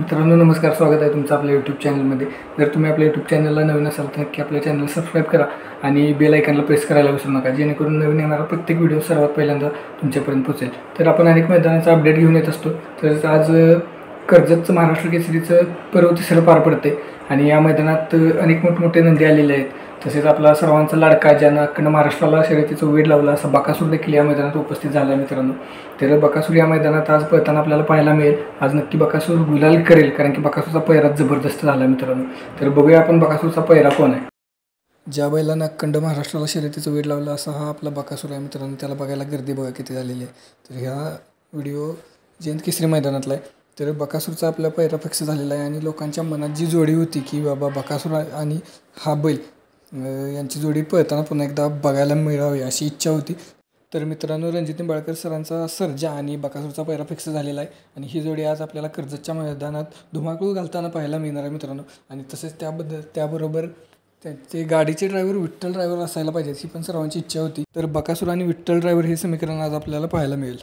मित्रांनो नमस्कार, स्वागत आहे तुमचं आपल्या यूट्यूब चॅनलमध्ये. जर तुम्ही आपल्या यूट्यूब चॅनलला नवीन असाल तर नक्की आपल्या चॅनलला सबस्क्राईब करा आणि बेल आयकॉनला प्रेस करायला विसरू नका, जेणेकरून नवीन येणारा प्रत्येक व्हिडिओ सर्वात पहिल्यांदा तुमच्यापर्यंत पोहोचेल. तर आपण अनेक मैदानाचा अपडेट घेऊन येत असतो. तर आज कर्जतचं महाराष्ट्र केसरीचं पर्व तिसरं पार पडते आणि या मैदानात अनेक मोठमोठे नंदी आलेले आहेत. तसेच आपला सर्वांचा लाडका ज्यानं अख्खं महाराष्ट्राला शर्यतीचं वेड लावला असा बकासूर देखील या मैदानात उपस्थित झाला आहे. मित्रांनो, तर बकासूर या मैदानात आज पळताना आपल्याला पाहायला मिळेल. आज नक्की बकासूर गुलाल करेल, कारण की बकासूरचा पैरा जबरदस्त झाला मित्रांनो. तर बघूया आपण बकासूरचा पैरा कोण आहे. ज्या बैलानं अखंड महाराष्ट्राला शर्यतीचं वेड लावला असा हा आपला बकासूर आहे मित्रांनो. त्याला बघायला गर्दी बघा किती झालेली आहे. तर ह्या व्हिडिओ जयंत केसरी मैदानातला आहे. तर बकासूरचा आपला पैरा फिक्स झालेला आहे आणि लोकांच्या मनात जी जोडी होती की बाबा बकासूर आणि हा बैल यांची जोडी पळताना पुन्हा एकदा बघायला मिळावी अशी इच्छा होती. तर मित्रांनो, रणजित निंबाळकर सरांचा सर्जा आणि बकासूरचा पैरा फिक्स झालेला आहे आणि ही जोडी आज आपल्याला कर्जतच्या मैदानात धुमाकूळ घालताना पाहायला मिळणार आहे मित्रांनो. आणि तसेच त्याबरोबर त्यांचे गाडीचे ड्रायव्हर विठ्ठल ड्रायव्हर असायला पाहिजे ही पण सर्वांची इच्छा होती. तर बकासूर आणि विठ्ठल ड्रायव्हर हे समीकरण आज आपल्याला पाहायला मिळेल.